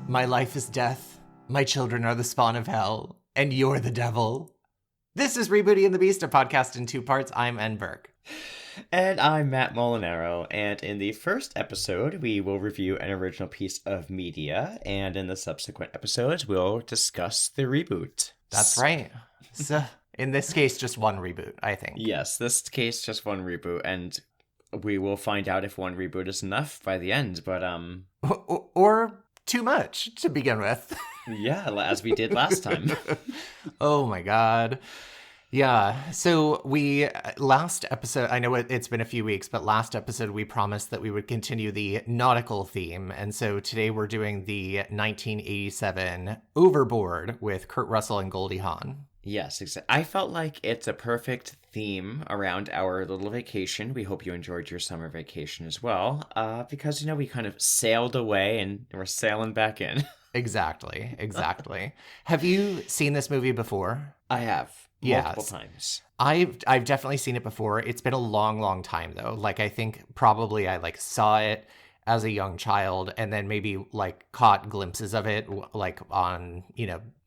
My life is death, my children are the spawn of hell, and you're the devil. This is Rebooty and the Beast, a podcast in 2 parts. I'm N. Burke. And I'm Matt Molinaro, and in the first episode, we will review an original piece of media, and in the subsequent episodes, we'll discuss the reboot. That's right. So, in this case, just one reboot, I think. Yes, this case, just one reboot, and we will find out if one reboot is enough by the end, but, Or too much, to begin with. Yeah, as we did last time. Oh my god. Yeah, so last episode, I know it's been a few weeks, but last episode we promised that we would continue the nautical theme, and so today we're doing the 1987 Overboard with Kurt Russell and Goldie Hawn. Yes, exactly. I felt like it's a perfect theme around our little vacation. We hope you enjoyed your summer vacation as well, because, we kind of sailed away and we're sailing back in. Exactly. Have you seen this movie before? I have. Multiple times. I've definitely seen it before. It's been a long time though. Like, I think probably I saw it as a young child and then maybe caught glimpses of it on,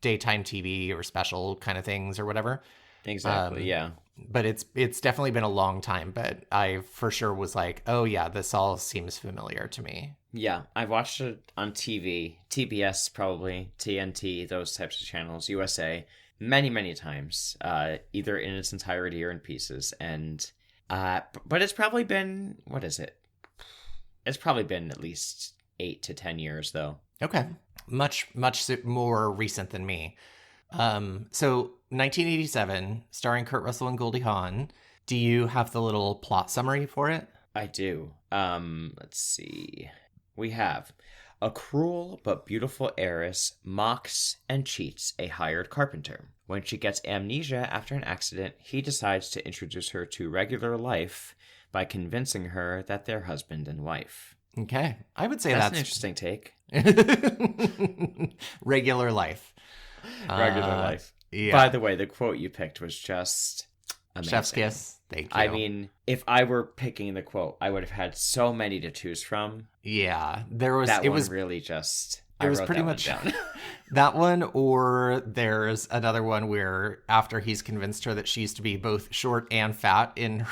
daytime TV or special kind of things or whatever. Exactly. Yeah. But it's definitely been a long time, but I for sure was like, oh yeah, this all seems familiar to me. Yeah, I've watched it on TV, TBS probably, TNT, those types of channels, USA, many times, either in its entirety or in pieces. And, but it's probably been, what is it? It's probably been at least 8 to 10 years though. Okay. Much more recent than me. So 1987, starring Kurt Russell and Goldie Hawn. Do you have the little plot summary for it? I do. Let's see. We have a cruel but beautiful heiress mocks and cheats a hired carpenter. When she gets amnesia after an accident, he decides to introduce her to regular life by convincing her that they're husband and wife. Okay. I would say that's an interesting take. Regular life. Regular life. Yeah. By the way, the quote you picked was just amazing. Chef's kiss. Thank you. I mean, if I were picking the quote, I would have had so many to choose from. Yeah, there was. That was really just. It was pretty much down. That one, or there's another one where after he's convinced her that she used to be both short and fat in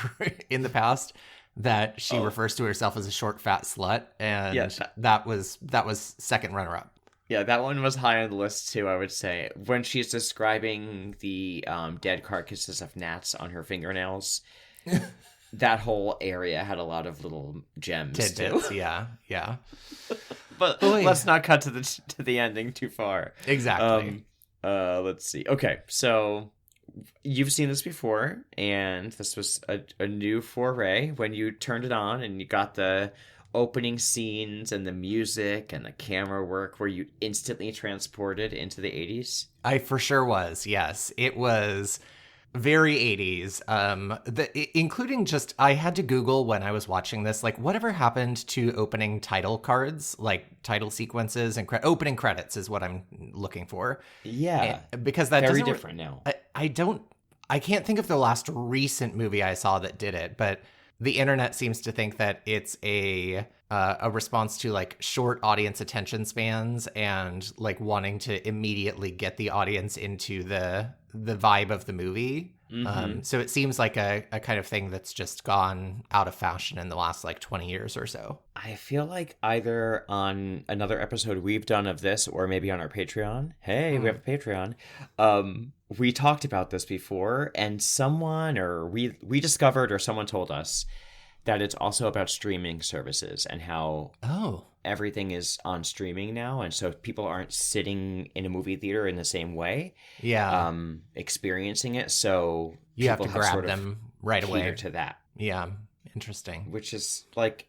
the past, that she refers to herself as a short fat slut, and that was second runner up. Yeah, that one was high on the list too, I would say. When she's describing the dead carcasses of gnats on her fingernails, that whole area had a lot of little gems tidbits, too. Yeah. But let's not cut to the ending too far. Exactly. Let's see. Okay, so you've seen this before, and this was a new foray when you turned it on and you got the opening scenes and the music and the camera work. Were you instantly transported into the 80s? I for sure was, yes. It was very 80s. Including just, I had to Google when I was watching this, whatever happened to opening title cards, title sequences and opening credits is what I'm looking for. Yeah. Because that very different now. I can't think of the last recent movie I saw that did it, but the internet seems to think that it's a response to short audience attention spans and wanting to immediately get the audience into the vibe of the movie. Mm-hmm. So it seems like a kind of thing that's just gone out of fashion in the last 20 years or so. I feel like either on another episode we've done of this or maybe on our Patreon. Hey, we have a Patreon. We talked about this before, and someone we discovered or someone told us that it's also about streaming services and how everything is on streaming now, and so people aren't sitting in a movie theater in the same way. Yeah. Experiencing it, so you have to grab them right away to that. Yeah. Interesting. Which is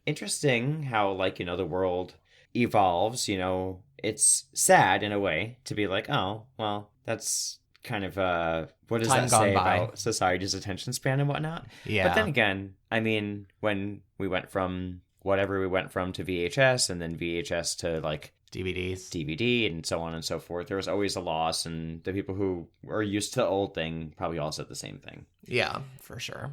interesting how the world evolves. It's sad in a way to be oh well, that's kind of what does that say about society's attention span and whatnot. Yeah. But then again, I mean, when we went from whatever we went from to VHS and then VHS to DVD and so on and so forth, there was always a loss, and the people who are used to the old thing probably all said the same thing. Yeah, for sure.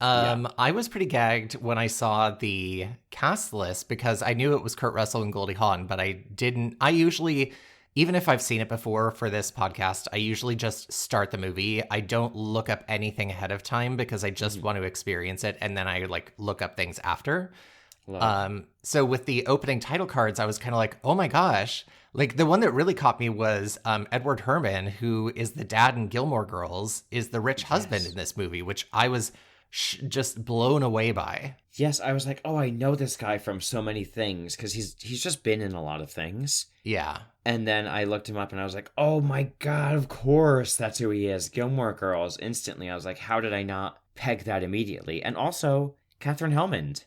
Yeah. I was pretty gagged when I saw the cast list because I knew it was Kurt Russell and Goldie Hawn, but I usually, even if I've seen it before for this podcast, I usually just start the movie. I don't look up anything ahead of time because I just want to experience it, and then I like look up things after. Love. So with the opening title cards, I was kind of like, oh my gosh. Like the one that really caught me was Edward Herrmann, who is the dad in Gilmore Girls, is the rich husband in this movie, which I was just blown away by. Yes, I was like, oh, I know this guy from so many things because he's just been in a lot of things. Yeah. And then I looked him up and I was like, oh my God, of course, that's who he is. Gilmore Girls. Instantly, I was like, how did I not peg that immediately? And also, Katherine Helmond.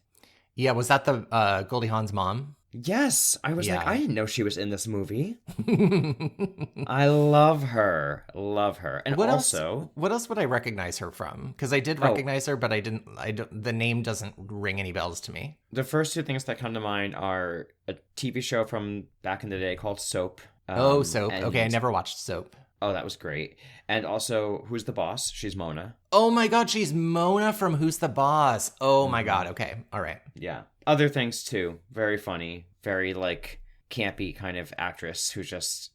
Yeah, was that the Goldie Hawn's mom? Yes, I was like, Yeah. I didn't know she was in this movie. I love her. Love her. And What also, else? What else would I recognize her from? Because I did oh, recognize her, but I didn't. I don't. The name doesn't ring any bells to me. the first two things that come to mind are a TV show from back in the day called Soap. Oh, Soap. And Okay, I never watched Soap. oh, that was great. And also, Who's the Boss? She's Mona. Oh my God, she's Mona from Who's the Boss? Oh my God. Okay, all right. Yeah. Other things too. Very funny. Very like campy kind of actress who just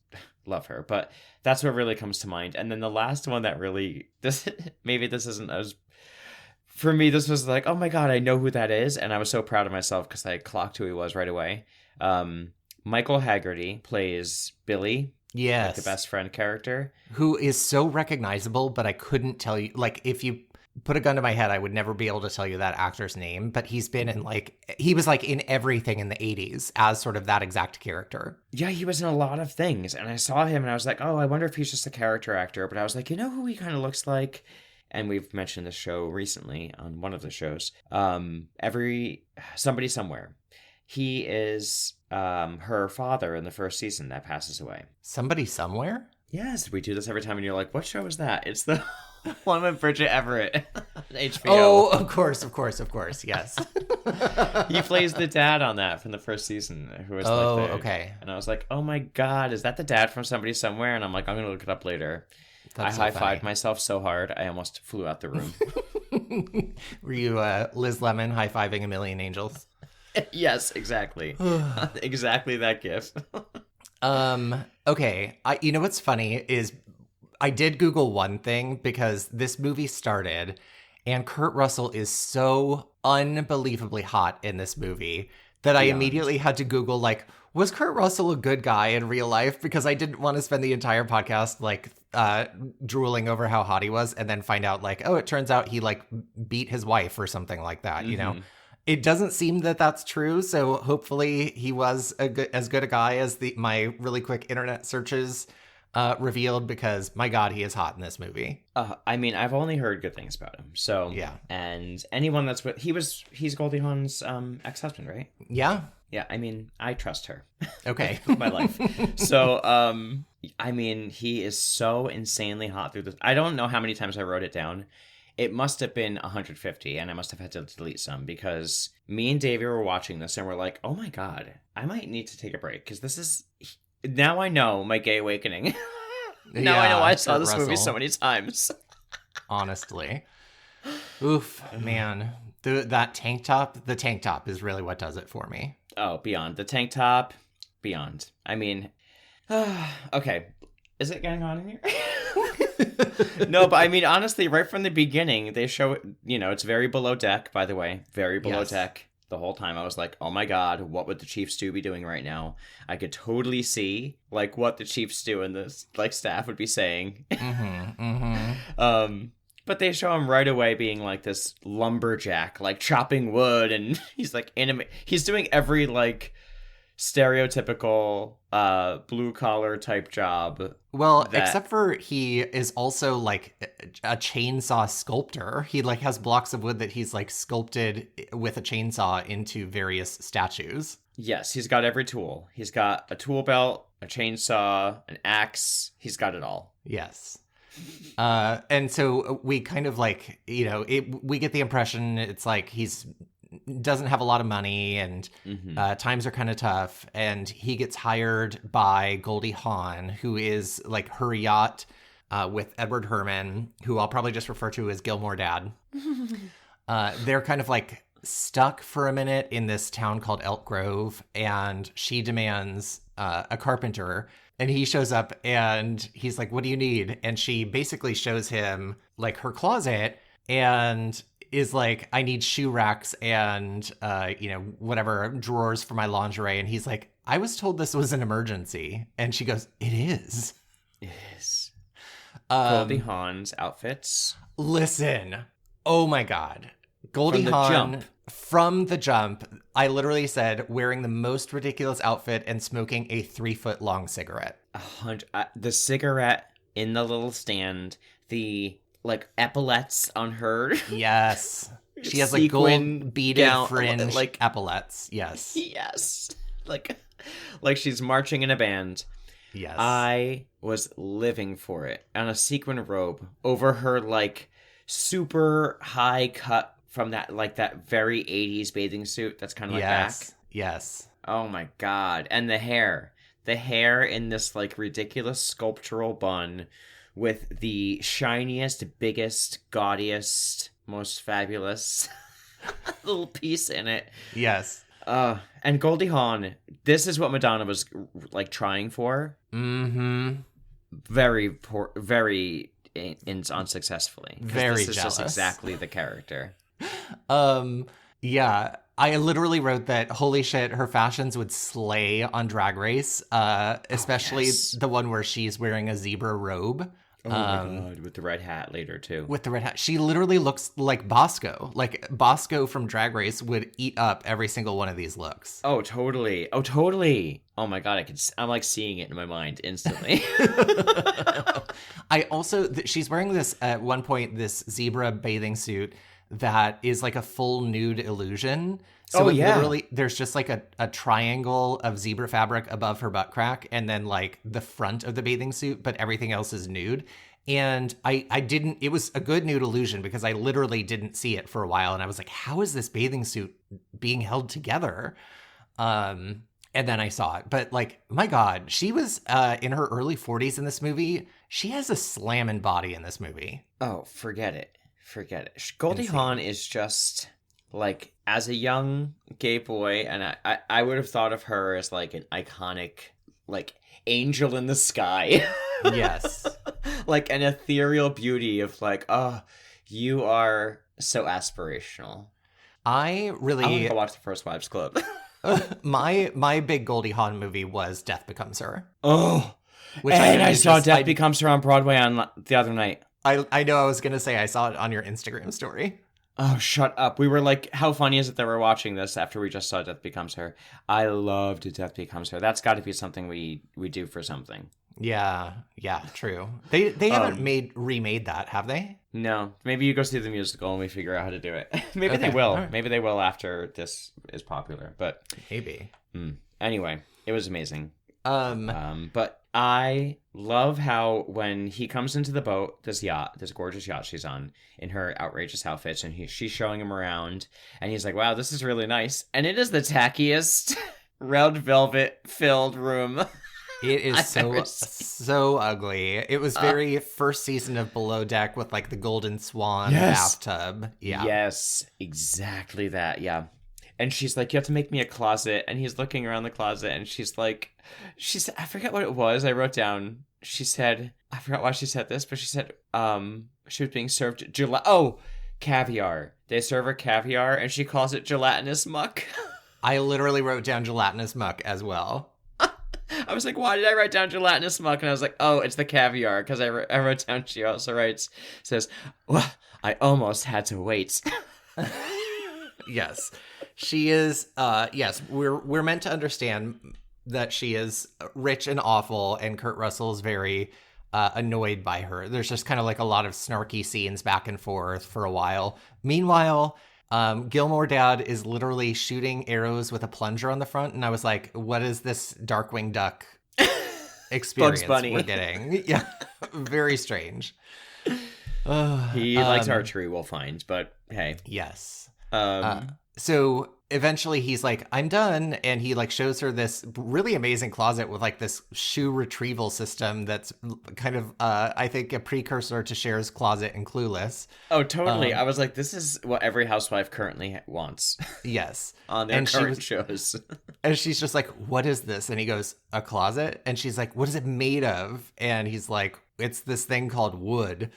love her. But that's what really comes to mind. And then the last one that really this maybe this isn't as for me, this was like, oh my God, I know who that is. And I was so proud of myself because I clocked who he was right away. Michael Haggerty plays Billy, Yes. like the best friend character. Who is so recognizable, but I couldn't tell you. Like, if you put a gun to my head, I would never be able to tell you that actor's name. But he's been in he was like in everything in the 80s as sort of that exact character. Yeah, he was in a lot of things. And I saw him and I was like, oh, I wonder if he's just a character actor. But I was like, you know who he kind of looks like? And we've mentioned this show recently on one of the shows. Somebody Somewhere. He is her father in the first season that passes away. Somebody Somewhere? Yes, we do this every time, and you're like, what show is that? It's the one with Bridget Everett on HBO. Oh, of course, yes. He plays the dad on that from the first season. Who was okay. And I was like, oh my God, is that the dad from Somebody Somewhere? And I'm like, I'm going to look it up later. That's I so high-fived funny. myself so hard, I almost flew out the room. Were you Liz Lemon high-fiving A Million Angels? Yes, exactly. Exactly that gif. Okay. You know what's funny is I did Google one thing because this movie started and Kurt Russell is so unbelievably hot in this movie that I Beyond. immediately had to Google, like, was Kurt Russell a good guy in real life? Because I didn't want to spend the entire podcast, like, drooling over how hot he was and then find out, like, oh, it turns out he, like, beat his wife or something like that, you know? It doesn't seem that that's true, so hopefully he was as good a guy as my really quick internet searches revealed, because my God, he is hot in this movie. I mean, I've only heard good things about him. So Yeah. and anyone that's with he's Goldie Hawn's ex-husband, right? Yeah? Yeah, I mean, I trust her. Okay. With my life. So I mean, he is so insanely hot through this. I don't know how many times I wrote it down. It must have been 150, and I must have had to delete some because me and Davey were watching this and we're like, oh my God, I might need to take a break because this is. Now I know my gay awakening. Now I know why I saw Kurt this movie Russell. so many times. Honestly. Oof, man. The tank top is really what does it for me. Oh, beyond. The tank top, beyond. I mean, okay. Is it getting on in here? No, but I mean, honestly, right from the beginning, they show, it's very below deck, by the way. Very below Yes. deck. The whole time I was like, oh my God, what would the chief stew be doing right now? I could totally see, like, what the chief stew and the, like, staff would be saying. But they show him right away being, like, this lumberjack, like, chopping wood, and he's, like, he's doing every, like, stereotypical blue-collar type job. Well, except for he is also like a chainsaw sculptor. He like has blocks of wood that he's like sculpted with a chainsaw into various statues. Yes, he's got every tool. He's got a tool belt, a chainsaw, an axe. He's got it all. Yes. And so we kind of like, we get the impression it's like he's doesn't have a lot of money and times are kind of tough, and he gets hired by Goldie Hawn, who is like her yacht with Edward Herrmann, who I'll probably just refer to as Gilmore Dad. They're kind of like stuck for a minute in this town called Elk Grove, and she demands a carpenter. And he shows up and he's like, what do you need? And she basically shows him like her closet and is like, I need shoe racks and, whatever, drawers for my lingerie. And he's like, I was told this was an emergency. And she goes, it is. It is. Goldie Hawn's outfits. Listen. Oh my God. Goldie From the Hawn. jump. From the jump, I literally said wearing the most ridiculous outfit and smoking a 3-foot long cigarette. The cigarette in the little stand, the like epaulets on her. Yes. She has like gold beaded fringe like epaulets. Yes. Yes. Like she's marching in a band. Yes. I was living for it. On a sequin robe over her like super high cut from that very 80s bathing suit that's kind of like back. Yes. Oh my God. And the hair in this like ridiculous sculptural bun with the shiniest, biggest, gaudiest, most fabulous little piece in it. Yes. And Goldie Hawn, this is what Madonna was like trying for. Mm-hmm. Very poor, very unsuccessfully. Very this is jealous. just exactly the character. Yeah, I literally wrote that, holy shit, her fashions would slay on Drag Race, especially the one where she's wearing a zebra robe. Oh my God, with the red hat later too. With the red hat. She literally looks like Bosco. Like Bosco from Drag Race would eat up every single one of these looks. Oh, totally. Oh, totally. Oh my God, I'm like seeing it in my mind instantly. I also, she's wearing this, at one point, this zebra bathing suit that is like a full nude illusion. So literally, there's just like a triangle of zebra fabric above her butt crack and then like the front of the bathing suit, but everything else is nude. And I didn't, it was a good nude illusion because I literally didn't see it for a while. And I was like, how is this bathing suit being held together? And then I saw it. But like, my God, she was in her early 40s in this movie. She has a slamming body in this movie. Oh, forget it. Goldie Hawn is just like, as a young gay boy, and I would have thought of her as like an iconic, like angel in the sky. Yes. Like an ethereal beauty of like, oh, you are so aspirational. I want to go watch the First Wives Club. My big Goldie Hawn movie was Death Becomes Her. Oh, I saw Death Becomes Her on Broadway on the other night. I know I was going to say I saw it on your Instagram story. Oh, shut up. We were like, how funny is it that we're watching this after we just saw Death Becomes Her? I loved Death Becomes Her. That's got to be something we do for something. Yeah, true. They haven't remade that, have they? No. Maybe you go see the musical and we figure out how to do it. Maybe they will. Right. Maybe they will after this is popular, but maybe. Anyway, it was amazing. But I love how when he comes into the boat, this gorgeous yacht she's on, in her outrageous outfits, and she's showing him around, and he's like, wow, this is really nice. And it is the tackiest red velvet filled room. It is so ugly. It was very first season of Below Deck with like the golden swan bathtub. Yeah. Yes, exactly that. Yeah. And she's like, you have to make me a closet. And he's looking around the closet and she's like, I forget what it was. I wrote down, she said, I forgot why she said this, but she said, she was being served caviar. They serve her caviar and she calls it gelatinous muck. I literally wrote down gelatinous muck as well. I was like, why did I write down gelatinous muck? And I was like, oh, it's the caviar. Because I wrote down, she also says, well, I almost had to wait. Yes. She is, yes, we're meant to understand that she is rich and awful, and Kurt Russell's very annoyed by her. There's just kind of like a lot of snarky scenes back and forth for a while. Meanwhile, Gilmore Dad is literally shooting arrows with a plunger on the front, and I was like, what is this Darkwing Duck experience Bugs Bunny. We're getting? Yeah, very strange. He likes archery, we'll find, but hey. Yes. Um, So eventually he's like, I'm done. And he like shows her this really amazing closet with like this shoe retrieval system that's kind of, I think, a precursor to Cher's closet in Clueless. Oh, totally. I was like, this is what every housewife currently wants. Yes. On their current shows. And she's just like, what is this? And he goes, a closet? And she's like, what is it made of? And he's like, it's this thing called wood.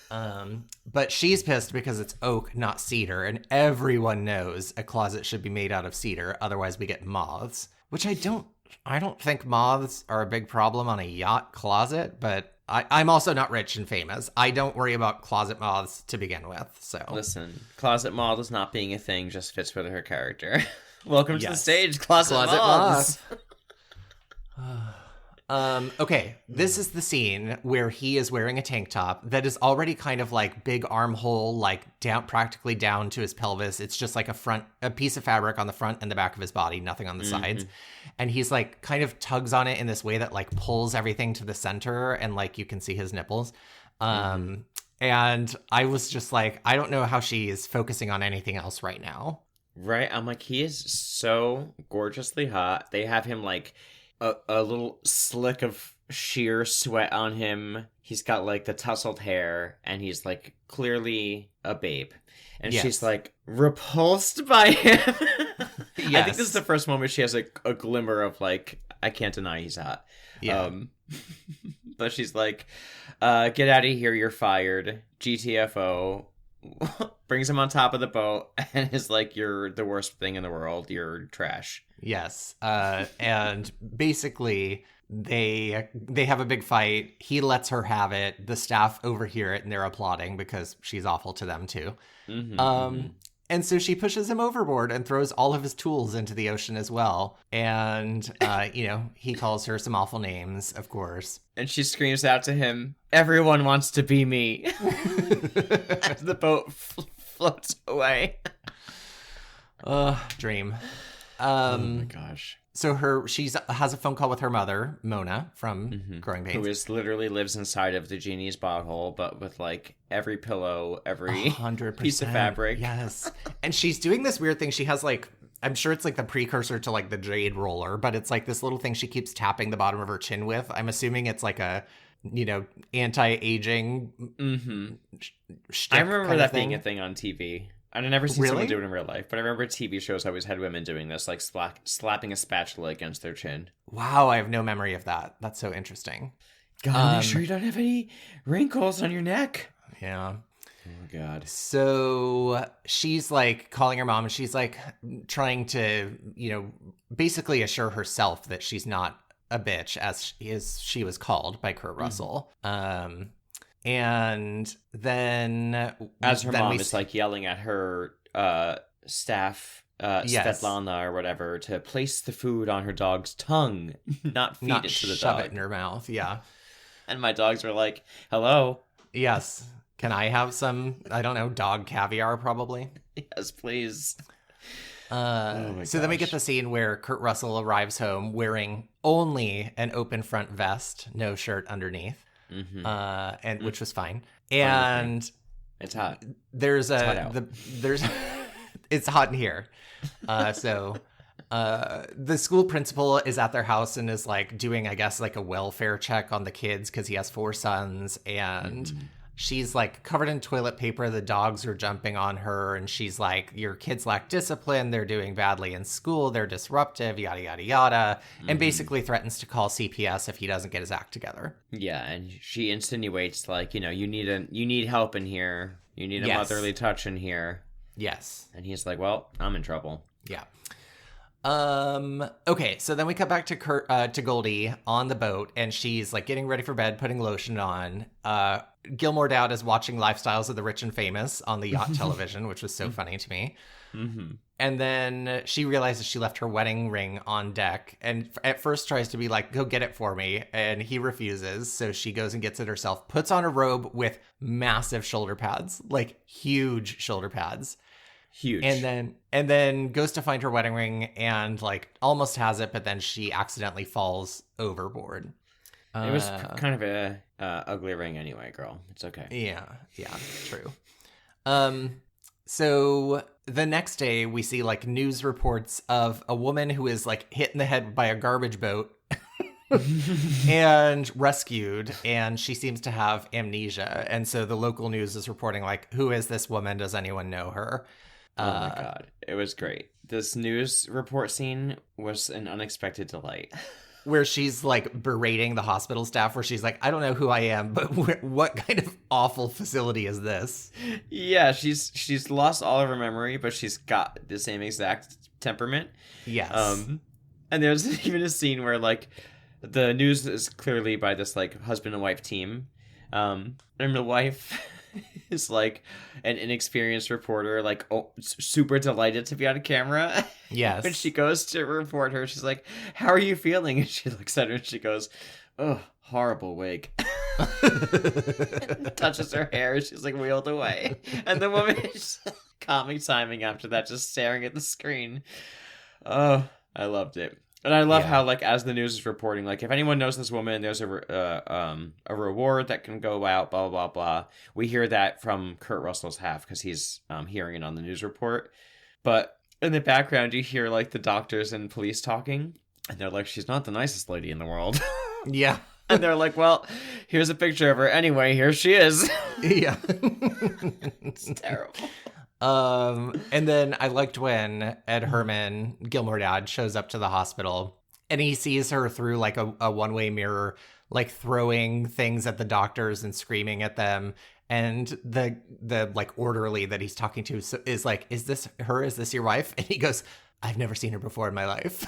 But she's pissed because it's oak, not cedar. And everyone knows a closet should be made out of cedar. Otherwise we get moths, which I don't think moths are a big problem on a yacht closet, but I'm also not rich and famous. I don't worry about closet moths to begin with. So listen, closet moth is not being a thing, just fits with her character. Welcome to the stage, closet moths. Okay, this is the scene where he is wearing a tank top that is already kind of like big armhole, like down, practically down to his pelvis. It's just like a piece of fabric on the front and the back of his body, nothing on the sides. And he's like kind of tugs on it in this way that like pulls everything to the center, and like you can see his nipples. And I was just like, I don't know how she is focusing on anything else right now. Right, I'm like, he is so gorgeously hot. They have him like a little slick of sheer sweat on him. He's got like the tousled hair, and he's like clearly a babe. And she's like repulsed by him. I think this is the first moment she has a glimmer of like, I can't deny he's hot. Yeah. But she's like, get out of here, you're fired. GTFO. Brings him on top of the boat and is like, you're the worst thing in the world. You're trash. Yes. And basically they have a big fight. He lets her have it. The staff overhear it and they're applauding because she's awful to them too. And so she pushes him overboard and throws all of his tools into the ocean as well. And, he calls her some awful names, of course. And she screams out to him, everyone wants to be me. As the boat floats away. Dream. Oh my gosh. So she has a phone call with her mother, Mona, from Growing Pains. Who literally lives inside of the genie's butthole, but with like every pillow, every 100%. Piece of fabric. Yes. And she's doing this weird thing. She has like, I'm sure it's like the precursor to like the jade roller, but it's like this little thing she keeps tapping the bottom of her chin with. I'm assuming it's like a, anti-aging. I remember that being a thing on TV. I've never seen someone do it in real life, but I remember TV shows always had women doing this, like slapping a spatula against their chin. Wow, I have no memory of that. That's so interesting. Gotta make sure you don't have any wrinkles on your neck. Yeah. Oh, God. So she's like calling her mom, and she's like trying to, basically assure herself that she's not a bitch, as she was called by Kurt Russell. And then as her mom is like yelling at her staff, Svetlana or whatever, to place the food on her dog's tongue, not feed it to the dog. Shove it in her mouth, yeah. And my dogs were like, hello? Yes. Can I have some, I don't know, dog caviar probably? Yes, please. So then we get the scene where Kurt Russell arrives home wearing only an open front vest, no shirt underneath. And which was fine. And it's hot. It's hot in here. So the school principal is at their house and is like doing, I guess, like a welfare check on the kids because he has 4 sons, and she's like covered in toilet paper. The dogs are jumping on her, and she's like, your kids lack discipline. They're doing badly in school. They're disruptive, yada, yada, yada. And basically threatens to call CPS if he doesn't get his act together. Yeah. And she insinuates like, you need help in here. You need a motherly touch in here. Yes. And he's like, well, I'm in trouble. Yeah. Okay, so then we cut back to Goldie on the boat, and she's like getting ready for bed, putting lotion on. Gilmore Dowd is watching Lifestyles of the Rich and Famous on the yacht television, which was so funny to me. And then she realizes she left her wedding ring on deck, and at first tries to be like, go get it for me, and he refuses. So she goes and gets it herself, puts on a robe with massive shoulder pads, like huge shoulder pads. Huge. And then goes to find her wedding ring and like almost has it, but then she accidentally falls overboard. It was kind of a ugly ring anyway, girl. It's okay. Yeah, true. So the next day, we see like news reports of a woman who is like hit in the head by a garbage boat and rescued, and she seems to have amnesia. And so the local news is reporting like, who is this woman? Does anyone know her? Oh my God. It was great. This news report scene was an unexpected delight. Where she's like berating the hospital staff, where she's like, I don't know who I am, but what kind of awful facility is this? Yeah, she's lost all of her memory, but she's got the same exact temperament. Yes. And there's even a scene where like the news is clearly by this like husband and wife team. And the wife is like an inexperienced reporter, like super delighted to be on camera. Yes. When she goes to report her, she's like, "How are you feeling?" And she looks at her and she goes, "Oh, horrible wig." Touches her hair. She's like wheeled away, and the woman is calming timing after that, just staring at the screen. Oh, I loved it. And I love how, like, as the news is reporting, like, if anyone knows this woman, there's a reward that can go out, blah, blah, blah. We hear that from Kurt Russell's half because he's hearing it on the news report. But in the background, you hear, like, the doctors and police talking. And they're like, she's not the nicest lady in the world. Yeah. And they're like, well, here's a picture of her. Anyway, here she is. Yeah. It's terrible. And then I liked when Ed Herman, Gilmore Dad, shows up to the hospital and he sees her through like a one-way mirror, like throwing things at the doctors and screaming at them. And the like orderly that he's talking to is like, is this her? Is this your wife? And he goes, I've never seen her before in my life.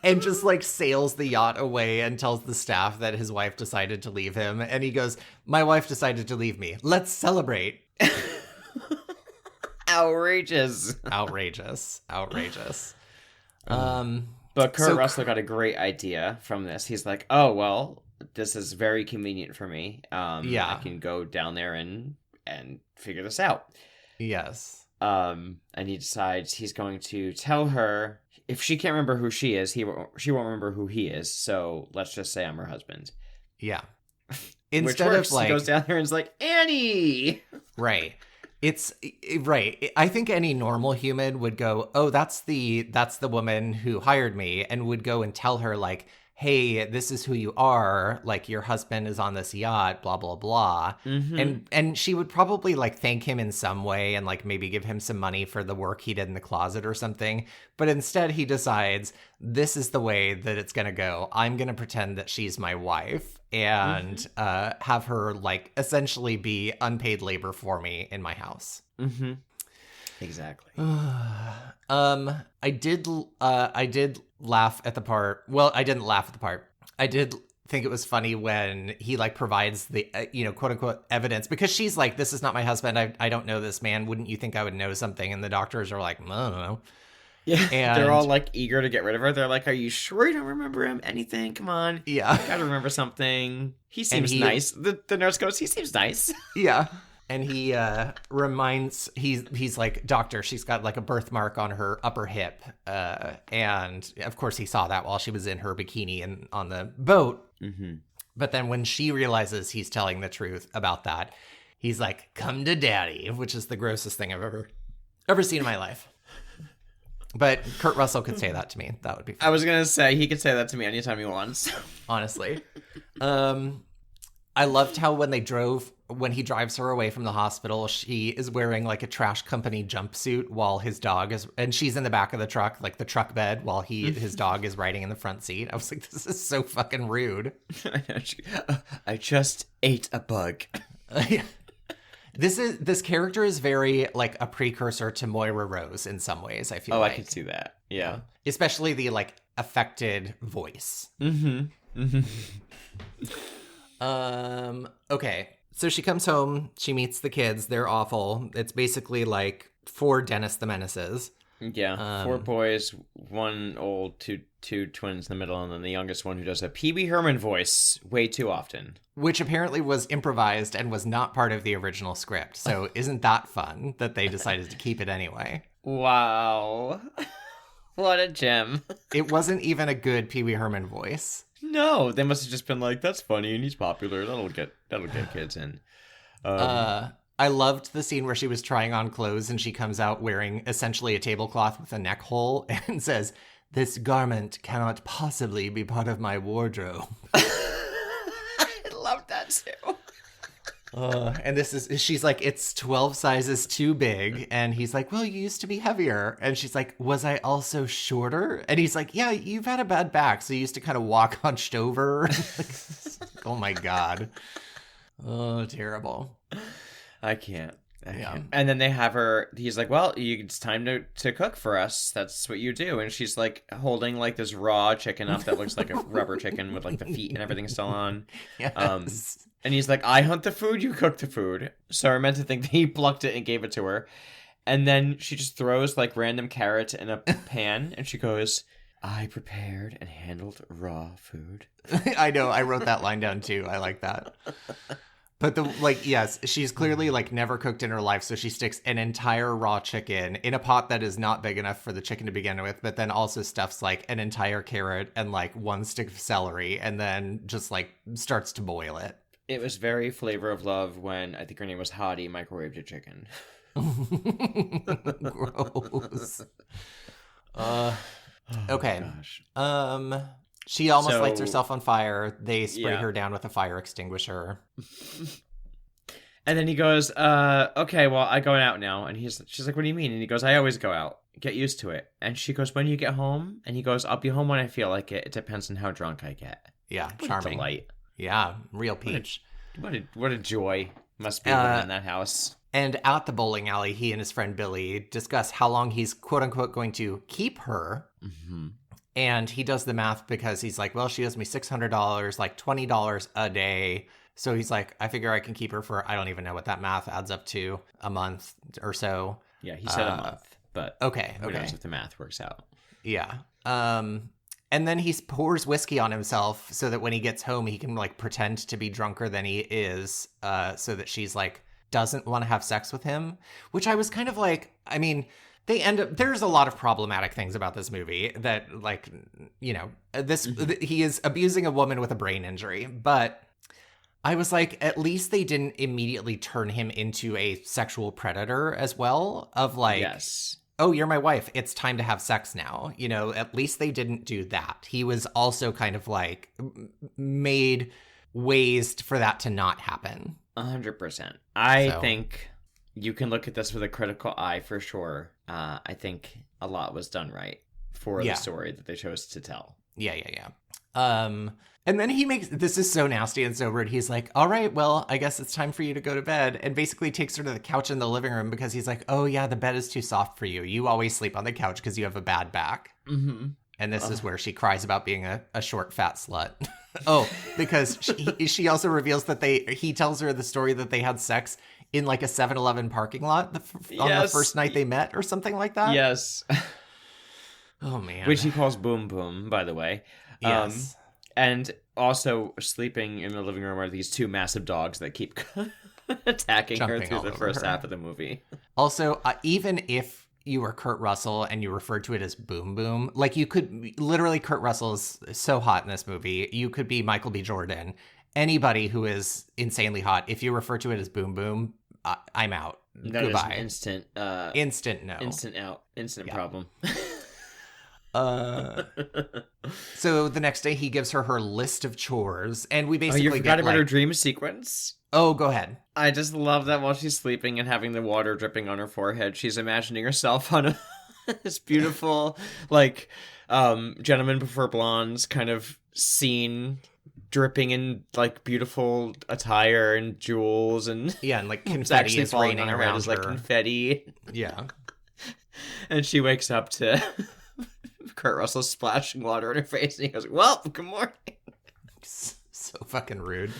And just like sails the yacht away and tells the staff that his wife decided to leave him. And he goes, my wife decided to leave me. Let's celebrate. Outrageous. But Kurt Russell got a great idea from this. He's like, oh, well, this is very convenient for me. I can go down there and figure this out. Yes. And he decides he's going to tell her, if she can't remember who she is, she won't remember who he is. So let's just say I'm her husband. Yeah. Instead of like, he goes down there and is like, Annie. Right. It's right. I think any normal human would go, oh, that's the woman who hired me, and would go and tell her like, hey, this is who you are. Like, your husband is on this yacht, blah, blah, blah. Mm-hmm. And she would probably like thank him in some way and like maybe give him some money for the work he did in the closet or something. But instead he decides, this is the way that it's going to go. I'm going to pretend that she's my wife and have her like essentially be unpaid labor for me in my house. Mm-hmm. Exactly. I did laugh at the part. Well, I didn't laugh at the part. I did think it was funny when he like provides the quote unquote evidence, because she's like, this is not my husband. I don't know this man. Wouldn't you think I would know something? And the doctors are like, I don't know. Yeah, and they're all like eager to get rid of her. They're like, are you sure you don't remember him? Anything? Come on. Yeah. Gotta remember something. He seems nice. The nurse goes, he seems nice. Yeah. And he reminds, he's like, doctor, she's got like a birthmark on her upper hip. And of course he saw that while she was in her bikini and on the boat. Mm-hmm. But then when she realizes he's telling the truth about that, he's like, come to daddy, which is the grossest thing I've ever seen in my life. But Kurt Russell could say that to me. That would be fun. I was going to say, he could say that to me anytime he wants. Honestly. I loved how when he drives her away from the hospital, she is wearing like a trash company jumpsuit while his dog is, and she's in the back of the truck, like the truck bed, while his dog is riding in the front seat. I was like, this is so fucking rude. I just ate a bug. This character is very like a precursor to Moira Rose in some ways, I feel like. I can see that. Yeah. Especially the like affected voice. Mm-hmm. Mm-hmm. Okay. So she comes home, she meets the kids, they're awful. It's basically like 4 Dennis the Menaces. Yeah. 4 boys, 1 old, two twins in the middle, and then the youngest one who does a Pee-wee Herman voice way too often. Which apparently was improvised and was not part of the original script. So isn't that fun that they decided to keep it anyway? Wow. What a gem. It wasn't even a good Pee-wee Herman voice. No, they must have just been like, that's funny and he's popular. That'll get kids in. I loved the scene where she was trying on clothes and she comes out wearing essentially a tablecloth with a neck hole and says, "This garment cannot possibly be part of my wardrobe." I love that too. And she's like, "It's 12 sizes too big." And he's like, "Well, you used to be heavier." And she's like, "Was I also shorter?" And he's like, "Yeah, you've had a bad back. So you used to kind of walk hunched over." Oh my God. Oh, terrible. I can't. And then they have her, he's like, "Well, it's time to cook for us. That's what you do." And she's like holding like this raw chicken up that looks like a rubber chicken with like the feet and everything still on. Yes. And he's like, "I hunt the food, you cook the food." So I meant to think that he plucked it and gave it to her. And then she just throws like random carrots in a pan and she goes, "I prepared and handled raw food." I know. I wrote that line down too. I like that. But yes, she's clearly like never cooked in her life. So she sticks an entire raw chicken in a pot that is not big enough for the chicken to begin with, but then also stuffs like an entire carrot and like one stick of celery and then just like starts to boil it. It was very Flavor of Love when I think her name was Hottie microwaved a chicken. Gross. Okay. Gosh. She almost lights herself on fire. They spray her down with a fire extinguisher. And then he goes, "Okay, well, I'm going out now." And she's like, "What do you mean?" And he goes, "I always go out. Get used to it." And she goes, "When you get home?" And he goes, "I'll be home when I feel like it. It depends on how drunk I get." Yeah, What charming. a delight. Yeah, real peach. What a joy must be living in that house. And at the bowling alley, he and his friend Billy discuss how long he's quote unquote going to keep her. Mm-hmm. And he does the math because he's like, well, she owes me $600, like $20 a day. So he's like, I figure I can keep her for, I don't even know what that math adds up to, a month or so. Yeah, he said a month, but who knows if the math works out. Yeah. And then he pours whiskey on himself so that when he gets home, he can like pretend to be drunker than he is, so that she's like, doesn't want to have sex with him, which I was kind of like, I mean, there's a lot of problematic things about this movie that, like, you know, he is abusing a woman with a brain injury, but I was like, at least they didn't immediately turn him into a sexual predator as well, of like, yes, oh, you're my wife, it's time to have sex now. You know, at least they didn't do that. He was also kind of like made ways for that to not happen. 100%. I think you can look at this with a critical eye for sure. I think a lot was done right for the story that they chose to tell. Yeah. And then this is so nasty and so rude. He's like, all right, well, I guess it's time for you to go to bed. And basically takes her to the couch in the living room because he's like, oh yeah, the bed is too soft for you. You always sleep on the couch because you have a bad back. Mm-hmm. And this is where she cries about being a short, fat slut. Oh, because she also reveals that he tells her the story that they had sex in like a 7-Eleven parking lot on the first night they met or something like that. Yes. Oh, man. Which he calls Boom Boom, by the way. Yes. And also sleeping in the living room are these two massive dogs that keep attacking her through the first half of the movie. Also, even if you were Kurt Russell and you referred to it as Boom Boom, like you could literally, Kurt Russell is so hot in this movie. You could be Michael B. Jordan. Anybody who is insanely hot, if you refer to it as Boom Boom, I'm out. That Goodbye. Is instant no. Instant out. Instant problem. So the next day he gives her list of chores, and we basically you forgot about her dream sequence? Oh, go ahead. I just love that while she's sleeping and having the water dripping on her forehead, she's imagining herself on this beautiful, like, Gentlemen Prefer Blondes kind of scene, dripping in like beautiful attire and jewels, and and like confetti is falling raining on her around head is like her. confetti. Yeah. And she wakes up to Kurt Russell splashing water in her face, and he goes, "Well, good morning." So fucking rude.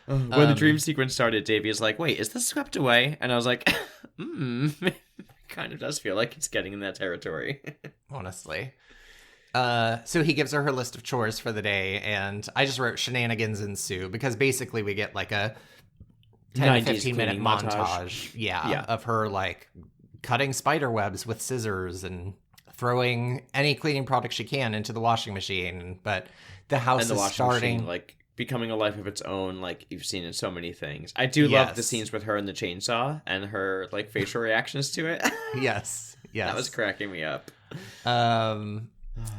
When the dream sequence started, Davey is like, "Wait, is this swept away?" And I was like, kind of does feel like it's getting in that territory. Honestly. So he gives her list of chores for the day, and I just wrote shenanigans ensue because basically we get like a 10 to 15 minute montage of her like cutting spider webs with scissors and throwing any cleaning product she can into the washing machine. But the house and the is washing starting machine, like becoming a life of its own, like you've seen in so many things. I do love the Yes. scenes with her and the chainsaw and her like facial reactions to it. Yes. Yes. That was cracking me up. And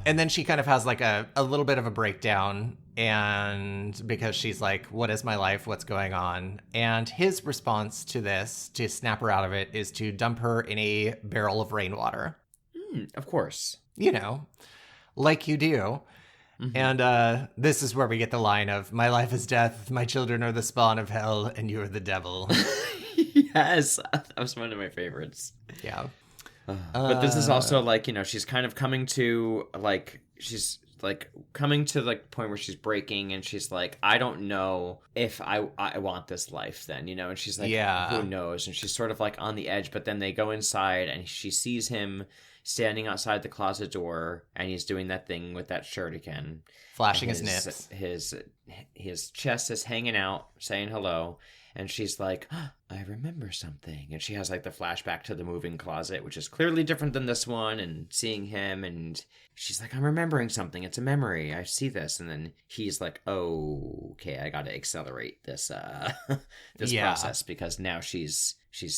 then she kind of has like a little bit of a breakdown, and because she's like, what is my life? What's going on? And his response to this, to snap her out of it, is to dump her in a barrel of rainwater. Of course. You know, like you do. Mm-hmm. And this is where we get the line of, my life is death, my children are the spawn of hell, and you are the devil. Yes, that was one of my favorites. Yeah. But this is also like, you know, she's kind of coming to like, she's like coming to like point where she's breaking, and she's like, I don't know if I want this life then, you know, and she's like, Yeah. who knows? And she's sort of like on the edge, but then they go inside and she sees him standing outside the closet door, and he's doing that thing with that shirt again. Flashing And his nips. His chest is hanging out, saying hello. And she's like, oh, I remember something. And she has like the flashback to the moving closet, which is clearly different than this one, and seeing him. And she's like, I'm remembering something. It's a memory. I see this. And then he's like, oh, okay, I got to accelerate this this process, because now she's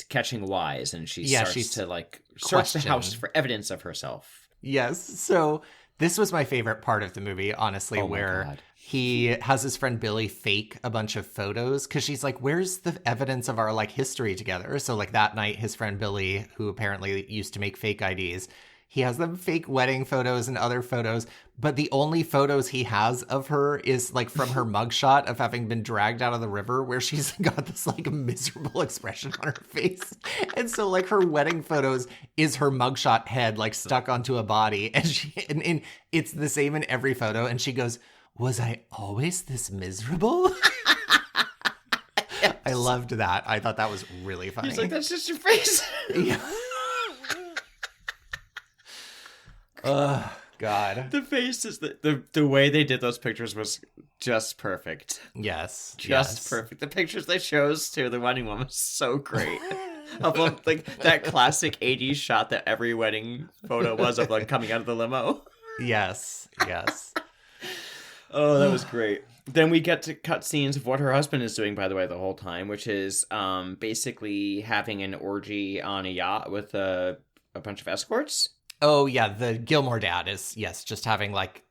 catching wise, and she starts to like search the house for evidence of herself. Yes. So this was my favorite part of the movie, honestly, where he has his friend Billy fake a bunch of photos, because she's like, where's the evidence of our like history together? So like that night, his friend Billy, who apparently used to make fake IDs, he has them fake wedding photos and other photos, but the only photos he has of her is like from her mugshot of having been dragged out of the river, where she's got this like miserable expression on her face. And so like her wedding photos is her mugshot head like stuck onto a body, and it's the same in every photo. And she goes, was I always this miserable? Yes. I loved that. I thought that was really funny. He's like, that's just your face. Yeah. Oh, God. The face is the way they did those pictures was just perfect. Yes. Just perfect. The pictures they chose too, the wedding one was so great. Of like that classic 80s shot that every wedding photo was of like coming out of the limo. Yes. Yes. Oh, that was great. Then we get to cut scenes of what her husband is doing, by the way, the whole time, which is basically having an orgy on a yacht with a bunch of escorts. Oh, yeah. The Gilmore dad is, yes, just having like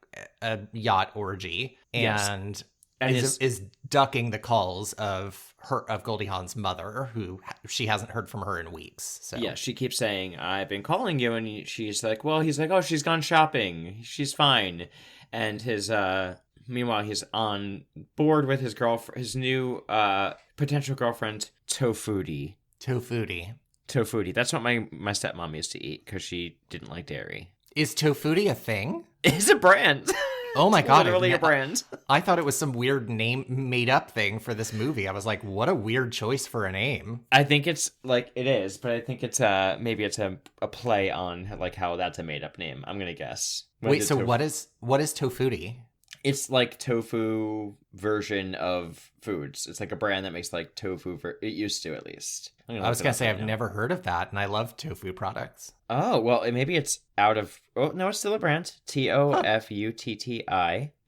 a yacht orgy, and is ducking the calls of Goldie Hawn's mother, who she hasn't heard from her in weeks. So yeah, she keeps saying, I've been calling you, and she's like, well, he's like, oh, she's gone shopping. She's fine. And his meanwhile, he's on board with his his new potential girlfriend, Tofuti. Tofuti. That's what my stepmom used to eat, because she didn't like dairy. Is Tofuti a thing? It's a brand. Oh my God. Literally a brand. I thought it was some weird name made up thing for this movie. I was like, what a weird choice for a name. I think it's like, it is, but I think it's maybe it's a play on like how that's a made up name. I'm going to guess. Wait, so what is Tofuti? It's like tofu version of foods. It's like a brand that makes like tofu. It used to, at least. I was going to say, I've never heard of that, and I love tofu products. Oh, well, maybe it's out of... Oh, no, it's still a brand. Tofutti.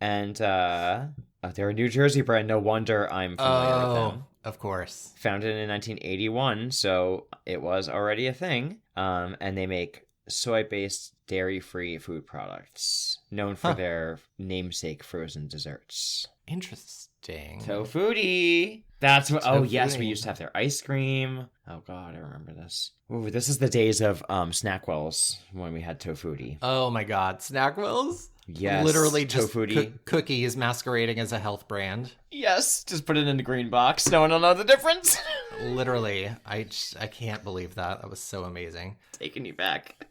And they're a New Jersey brand. No wonder I'm familiar with them. Of course. Founded in 1981, so it was already a thing. And they make soy-based, dairy-free food products, known for their namesake frozen desserts. Interesting. Tofutti. That's what. Oh, Tofutti. yes, we used to have their ice cream. Oh God, I remember this. Ooh, this is the days of Snackwells when we had Tofutti. Oh my God, Snackwells. Yes, literally just Tofutti. Cookies masquerading as a health brand. Yes, just put it in the green box. No one will know the difference. Literally, I can't believe that. That was so amazing. Taking you back.